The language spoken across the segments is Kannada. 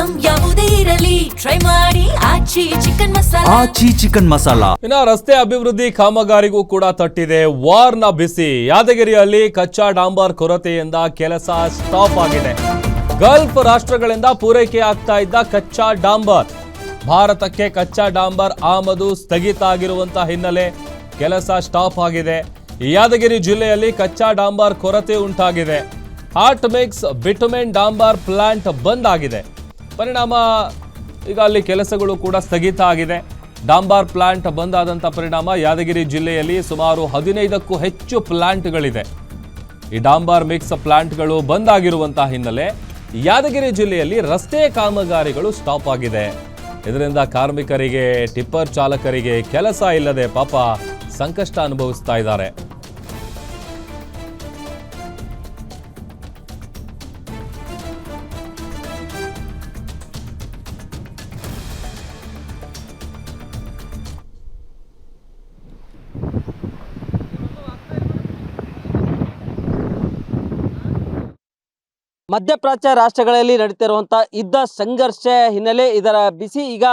ಐಟಂ ಯಾವುದೇ ಇರಲಿ ಟ್ರೈ ಮಾಡಿ ಆಚಿ ಚಿಕನ್ ಮಸಾಲಾ. ಇನ್ನು ರಸ್ತೆ ಅಭಿವೃದ್ಧಿ ಕಾಮಗಾರಿಗೂ ಕೂಡ ತಟ್ಟಿದೆ ವಾರ್ನ ಬಿಸಿ. ಯಾದಗಿರಿಯಲ್ಲಿ ಕಚ್ಚಾ ಡಾಂಬರ್ ಕೊರತೆಯಿಂದ ಕೆಲಸ ಸ್ಟಾಪ್ ಆಗಿದೆ. ಗಲ್ಫ್ ರಾಷ್ಟ್ರಗಳಿಂದ ಪೂರೈಕೆ ಆಗ್ತಾ ಇದ್ದ ಕಚ್ಚಾ ಡಾಂಬರ್ ಭಾರತಕ್ಕೆ ಕಚ್ಚಾ ಡಾಂಬರ್ ಆಮದು ಸ್ಥಗಿತ ಆಗಿರುವಂತಹ ಹಿನ್ನೆಲೆ ಕೆಲಸ ಸ್ಟಾಪ್ ಆಗಿದೆ. ಯಾದಗಿರಿ ಜಿಲ್ಲೆಯಲ್ಲಿ ಕಚ್ಚಾ ಡಾಂಬರ್ ಕೊರತೆ ಉಂಟಾಗಿದೆ. ಹಾಟ್ ಮಿಕ್ಸ್ ಬಿಟುಮೆನ್ ಡಾಂಬರ್ ಪ್ಲಾಂಟ್ ಬಂದ್ ಆಗಿದೆ. ಪರಿಣಾಮ ಈಗ ಅಲ್ಲಿ ಕೆಲಸಗಳು ಕೂಡ ಸ್ಥಗಿತ ಆಗಿದೆ. ಡಾಂಬರ್ ಪ್ಲಾಂಟ್ ಬಂದ್ ಆದಂಥ ಪರಿಣಾಮ ಯಾದಗಿರಿ ಜಿಲ್ಲೆಯಲ್ಲಿ ಸುಮಾರು 15ಕ್ಕೂ ಹೆಚ್ಚು ಪ್ಲಾಂಟ್ಗಳಿದೆ. ಈ ಡಾಂಬರ್ ಮಿಕ್ಸ್ ಪ್ಲಾಂಟ್ಗಳು ಬಂದ್ ಆಗಿರುವಂತಹ ಹಿನ್ನೆಲೆ ಯಾದಗಿರಿ ಜಿಲ್ಲೆಯಲ್ಲಿ ರಸ್ತೆ ಕಾಮಗಾರಿಗಳು ಸ್ಟಾಪ್ ಆಗಿದೆ. ಇದರಿಂದ ಕಾರ್ಮಿಕರಿಗೆ, ಟಿಪ್ಪರ್ ಚಾಲಕರಿಗೆ ಕೆಲಸ ಇಲ್ಲದೆ ಪಾಪ ಸಂಕಷ್ಟ ಅನುಭವಿಸ್ತಾ ಇದ್ದಾರೆ. ಮಧ್ಯಪ್ರಾಚ್ಯ ರಾಷ್ಟ್ರಗಳಲ್ಲಿ ನಡೀತಿರುವಂಥ ಯುದ್ಧ ಸಂಘರ್ಷ ಹಿನ್ನೆಲೆ ಇದರ ಬಿಸಿ ಈಗ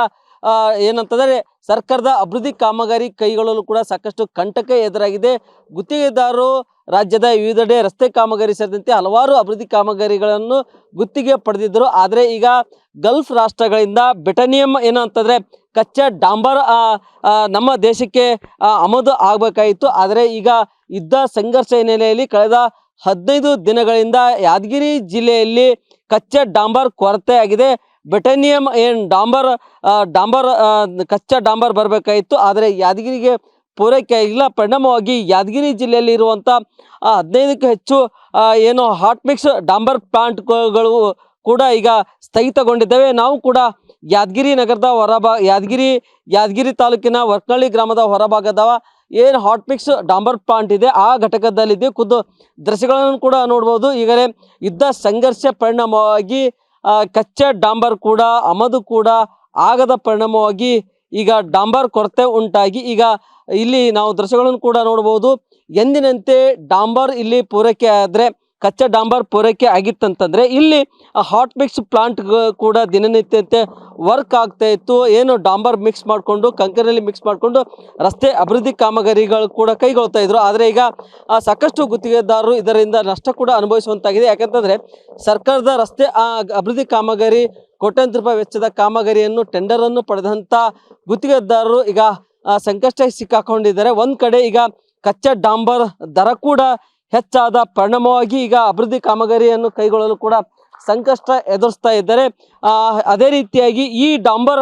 ಏನಂತಂದರೆ ಸರ್ಕಾರದ ಅಭಿವೃದ್ಧಿ ಕಾಮಗಾರಿ ಕೈಗೊಳ್ಳಲು ಕೂಡ ಸಾಕಷ್ಟು ಕಂಟಕ ಎದುರಾಗಿದೆ. ಗುತ್ತಿಗೆದಾರರು ರಾಜ್ಯದ ವಿವಿಧೆಡೆ ರಸ್ತೆ ಕಾಮಗಾರಿ ಸೇರಿದಂತೆ ಹಲವಾರು ಅಭಿವೃದ್ಧಿ ಕಾಮಗಾರಿಗಳನ್ನು ಗುತ್ತಿಗೆ ಪಡೆದಿದ್ದರು. ಆದರೆ ಈಗ ಗಲ್ಫ್ ರಾಷ್ಟ್ರಗಳಿಂದ ಬೆಟನಿಯಂ ಏನಂತಂದರೆ ಕಚ್ಚಾ ಡಾಂಬರ್ ನಮ್ಮ ದೇಶಕ್ಕೆ ಆಮದು ಆಗಬೇಕಾಯಿತು. ಆದರೆ ಈಗ ಯುದ್ಧ ಸಂಘರ್ಷ ಹಿನ್ನೆಲೆಯಲ್ಲಿ ಕಳೆದ 15 ದಿನಗಳಿಂದ ಯಾದಗಿರಿ ಜಿಲ್ಲೆಯಲ್ಲಿ ಕಚ್ಚಾ ಡಾಂಬರ್ ಕೊರತೆ ಆಗಿದೆ. ಬೆಟನಿಯಂ ಡಾಂಬರ್ ಕಚ್ಚಾ ಡಾಂಬರ್ ಬರಬೇಕಾಯಿತು, ಆದರೆ ಯಾದಗಿರಿಗೆ ಪೂರೈಕೆ ಇಲ್ಲ. ಪರಿಣಾಮವಾಗಿ ಯಾದಗಿರಿ ಜಿಲ್ಲೆಯಲ್ಲಿ ಇರುವಂಥ 15ಕ್ಕೂ ಹೆಚ್ಚು ಹಾಟ್ ಮಿಕ್ಸ್ ಡಾಂಬರ್ ಪ್ಲಾಂಟ್ಗಳು ಕೂಡ ಈಗ ಸ್ಥಗಿತಗೊಂಡಿದ್ದಾವೆ. ನಾವು ಕೂಡ ಯಾದಗಿರಿ ನಗರದ ಯಾದಗಿರಿ ತಾಲೂಕಿನ ವರ್ಕನಹಳ್ಳಿ ಗ್ರಾಮದ ಹೊರಭಾಗದ ಹಾಟ್ ಮಿಕ್ಸ್ ಡಾಂಬರ್ ಪ್ಲಾಂಟ್ ಇದೆ, ಆ ಘಟಕದಲ್ಲಿದೆ. ಖುದ್ದು ದೃಶ್ಯಗಳನ್ನು ಕೂಡ ನೋಡ್ಬೋದು. ಈಗಲೇ ಯುದ್ಧ ಸಂಘರ್ಷ ಪರಿಣಾಮವಾಗಿ ಕಚ್ಚಾ ಡಾಂಬರ್ ಕೂಡ ಆಮದು ಕೂಡ ಆಗದ ಪರಿಣಾಮವಾಗಿ ಈಗ ಡಾಂಬರ್ ಕೊರತೆ ಉಂಟಾಗಿ ಈಗ ಇಲ್ಲಿ ನಾವು ದೃಶ್ಯಗಳನ್ನು ಕೂಡ ನೋಡ್ಬೋದು. ಎಂದಿನಂತೆ ಡಾಂಬರ್ ಇಲ್ಲಿ ಪೂರೈಕೆ ಆದರೆ ಕಚ್ಚಾ ಡಾಂಬರ್ ಪೂರೈಕೆ ಆಗಿತ್ತಂತಂದರೆ ಇಲ್ಲಿ ಹಾಟ್ ಮಿಕ್ಸ್ ಪ್ಲಾಂಟ್ ಕೂಡ ದಿನನಿತ್ಯಂತೆ ವರ್ಕ್ ಆಗ್ತಾ ಇತ್ತು. ಡಾಂಬರ್ ಮಿಕ್ಸ್ ಮಾಡಿಕೊಂಡು ಕಂಕರಿನಲ್ಲಿ ಮಿಕ್ಸ್ ಮಾಡಿಕೊಂಡು ರಸ್ತೆ ಅಭಿವೃದ್ಧಿ ಕಾಮಗಾರಿಗಳು ಕೂಡ ಕೈಗೊಳ್ತಾ ಇದ್ರು. ಆದರೆ ಈಗ ಸಾಕಷ್ಟು ಗುತ್ತಿಗೆದಾರರು ಇದರಿಂದ ನಷ್ಟ ಕೂಡ ಅನುಭವಿಸುವಂತಾಗಿದೆ. ಯಾಕಂತಂದರೆ ಸರ್ಕಾರದ ರಸ್ತೆ ಅಭಿವೃದ್ಧಿ ಕಾಮಗಾರಿ ಕೋಟ್ಯಾಂತರ ರೂಪಾಯಿ ವೆಚ್ಚದ ಕಾಮಗಾರಿಯನ್ನು ಟೆಂಡರನ್ನು ಪಡೆದಂಥ ಗುತ್ತಿಗೆದಾರರು ಈಗ ಸಂಕಷ್ಟಕ್ಕೆ ಸಿಕ್ಕಾಕೊಂಡಿದ್ದಾರೆ. ಒಂದು ಕಡೆ ಈಗ ಕಚ್ಚಾ ಡಾಂಬರ್ ದರ ಕೂಡ ಹೆಚ್ಚಾದ ಪರಿಣಾಮವಾಗಿ ಈಗ ಅಭಿವೃದ್ಧಿ ಕಾಮಗಾರಿಯನ್ನು ಕೈಗೊಳ್ಳಲು ಕೂಡ ಸಂಕಷ್ಟ ಎದುರಿಸ್ತಾ ಇದ್ದಾರೆ. ಅದೇ ರೀತಿಯಾಗಿ ಈ ಡಾಂಬರ್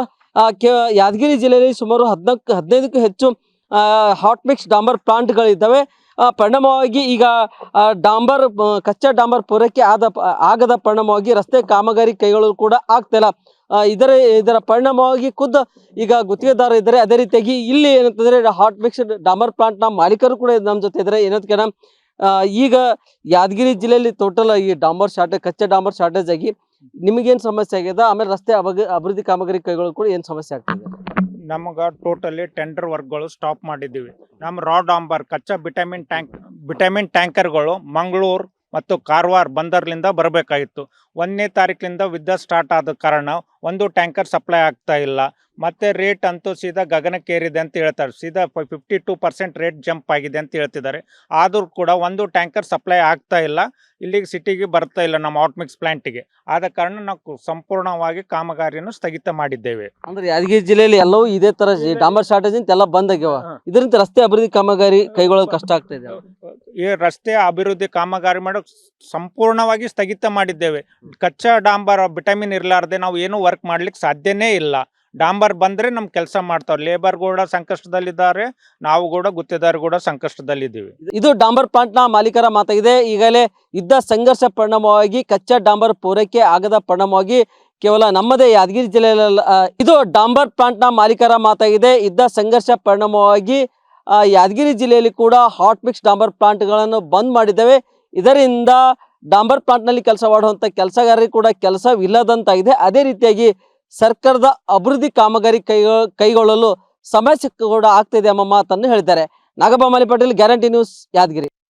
ಯಾದಗಿರಿ ಜಿಲ್ಲೆಯಲ್ಲಿ ಸುಮಾರು 15ಕ್ಕೂ ಹೆಚ್ಚು ಹಾಟ್ ಮಿಕ್ಸ್ ಡಾಂಬರ್ ಪ್ಲಾಂಟ್ಗಳಿದ್ದಾವೆ. ಪರಿಣಾಮವಾಗಿ ಈಗ ಕಚ್ಚಾ ಡಾಂಬರ್ ಪೂರೈಕೆ ಆಗದ ಪರಿಣಾಮವಾಗಿ ರಸ್ತೆ ಕಾಮಗಾರಿ ಕೈಗೊಳ್ಳಲು ಕೂಡ ಆಗ್ತಿಲ್ಲ. ಇದರ ಪರಿಣಾಮವಾಗಿ ಖುದ್ದು ಈಗ ಗುತ್ತಿಗೆದಾರ ಇದ್ದಾರೆ. ಅದೇ ರೀತಿಯಾಗಿ ಇಲ್ಲಿ ಏನಂತಂದರೆ ಹಾಟ್ ಮಿಕ್ಸ್ ಡಾಂಬರ್ ಪ್ಲಾಂಟ್ನ ಮಾಲೀಕರು ಕೂಡ ನಮ್ಮ ಜೊತೆ ಇದ್ದಾರೆ. ಏನಂತ ಈಗ ಯಾದಗಿರಿ ಜಿಲ್ಲೆಯಲ್ಲಿ ಟೋಟಲ್ ಈ ಕಚ್ಚಾ ಡಾಂಬರ್ ಶಾರ್ಟೇಜ್ ಆಗಿ ನಿಮಗೇನು ಸಮಸ್ಯೆ ಆಗಿದೆ, ಆಮೇಲೆ ರಸ್ತೆ ಅಭಿವೃದ್ಧಿ ಕಾಮಗಾರಿ ಕೈಗೊಳ್ಳಲು ಕೂಡ ಏನು ಸಮಸ್ಯೆ ಆಗ್ತದೆ? ನಮಗೆ ಟೋಟಲಿ ಟೆಂಡರ್ ವರ್ಕ್ಗಳು ಸ್ಟಾಪ್ ಮಾಡಿದ್ದೀವಿ. ನಮ್ಮ ರಾ ಡಾಂಬರ್ ಕಚ್ಚಾ ಬಿಟಮಿನ್ ಟ್ಯಾಂಕರ್ಗಳು ಮಂಗಳೂರು ಮತ್ತು ಕಾರವಾರ ಬಂದರ್ಲಿಂದ ಬರಬೇಕಾಗಿತ್ತು. 1ನೇ ತಾರೀಕಿನಿಂದ ಯುದ್ಧ ಸ್ಟಾರ್ಟ್ ಆದ ಕಾರಣ ಒಂದು ಟ್ಯಾಂಕರ್ ಸಪ್ಲೈ ಆಗ್ತಾ ಇಲ್ಲ. ಮತ್ತು ರೇಟ್ ಅಂತೂ ಸೀದಾ ಗಗನಕ್ಕೇರಿದೆ ಅಂತ ಹೇಳ್ತಾರೆ. ಸೀದಾ 52% ರೇಟ್ ಜಂಪ್ ಆಗಿದೆ ಅಂತ ಹೇಳ್ತಿದ್ದಾರೆ. ಆದರೂ ಕೂಡ ಒಂದು ಟ್ಯಾಂಕರ್ ಸಪ್ಲೈ ಆಗ್ತಾ ಇಲ್ಲ, ಇಲ್ಲಿಗೆ ಸಿಟಿಗೆ ಬರ್ತಾ ಇಲ್ಲ ನಮ್ಮ ಹಾಟ್ ಮಿಕ್ಸ್ ಪ್ಲಾಂಟಿಗೆ. ಆದ ಕಾರಣ ನಾವು ಸಂಪೂರ್ಣವಾಗಿ ಕಾಮಗಾರಿಯನ್ನು ಸ್ಥಗಿತ ಮಾಡಿದ್ದೇವೆ. ಅಂದ್ರೆ ಯಾದಗಿರಿ ಜಿಲ್ಲೆಯಲ್ಲಿ ಎಲ್ಲವೂ ಇದೇ ತರ ಡಾಂಬರ್ ಶಾರ್ಟೇಜ್ ಅಂತ ಎಲ್ಲ ಬಂದ್ ಆಗ್ಯಾವ. ಇದರಿಂದ ರಸ್ತೆ ಅಭಿವೃದ್ಧಿ ಕಾಮಗಾರಿ ಕೈಗೊಳ್ಳೋದು ಕಷ್ಟ ಆಗ್ತಾ ಇದೆ. ಈ ರಸ್ತೆ ಅಭಿವೃದ್ಧಿ ಕಾಮಗಾರಿ ಮಾಡೋಕೆ ಸಂಪೂರ್ಣವಾಗಿ ಸ್ಥಗಿತ ಮಾಡಿದ್ದೇವೆ. ಕಚ್ಚಾ ಡಾಂಬರ್ ವಿಟಮಿನ್ ಇರಲಾರ್ದೆ ನಾವು ಏನು ವರ್ಕ್ ಮಾಡ್ಲಿಕ್ಕೆ ಸಾಧ್ಯನೇ ಇಲ್ಲ. ಡಾಂಬರ್ ಬಂದ್ರೆ ನಮ್ ಕೆಲಸ ಮಾಡ್ತಾವ್ರೆ. ಲೇಬರ್ ಕೂಡ ಸಂಕಷ್ಟದಲ್ಲಿದ್ದಾರೆ, ನಾವು ಕೂಡ ಗುತ್ತಿಗೆದಾರರು ಕೂಡ ಸಂಕಷ್ಟದಲ್ಲಿದ್ದೀವಿ. ಇದು ಡಾಂಬರ್ ಪ್ಲಾಂಟ್ ನ ಮಾಲೀಕರ ಮಾತಾಗಿದೆ. ಈಗಲೇ ಯುದ್ಧ ಸಂಘರ್ಷ ಪರಿಣಾಮವಾಗಿ ಕಚ್ಚಾ ಡಾಂಬರ್ ಪೂರೈಕೆ ಆಗದ ಪರಿಣಾಮವಾಗಿ ಕೇವಲ ನಮ್ಮದೇ ಯಾದಗಿರಿ ಜಿಲ್ಲೆಯಲ್ಲಿ ಇದು ಡಾಂಬರ್ ಪ್ಲಾಂಟ್ ನ ಮಾಲೀಕರ ಮಾತಾಗಿದೆ. ಯುದ್ಧ ಸಂಘರ್ಷ ಪರಿಣಾಮವಾಗಿ ಯಾದಗಿರಿ ಜಿಲ್ಲೆಯಲ್ಲಿ ಕೂಡ ಹಾಟ್ ಮಿಕ್ಸ್ ಡಾಂಬರ್ ಪ್ಲಾಂಟ್ಗಳನ್ನು ಬಂದ್ ಮಾಡಿದ್ದೇವೆ. ಇದರಿಂದ ಡಾಂಬರ್ ಪ್ಲಾಂಟ್ ನಲ್ಲಿ ಕೆಲಸ ಮಾಡುವಂತ ಕೆಲಸಗಾರರಿಗೆ ಕೂಡ ಕೆಲಸವಿಲ್ಲದಂತಾಗಿದೆ. ಅದೇ ರೀತಿಯಾಗಿ ಸರ್ಕಾರದ ಅಭಿವೃದ್ಧಿ ಕಾಮಗಾರಿ ಕೈಗೊಳ್ಳಲು ಸಮಸ್ಯೆ ಕೂಡ ಆಗ್ತಿದೆ ಎಂಬ ಮಾತನ್ನು ಹೇಳಿದ್ದಾರೆ. ನಾಗಪ್ಪ ಮಾಲಿ ಪಾಟೀಲ್, ಗ್ಯಾರಂಟಿ ನ್ಯೂಸ್, ಯಾದಗಿರಿ.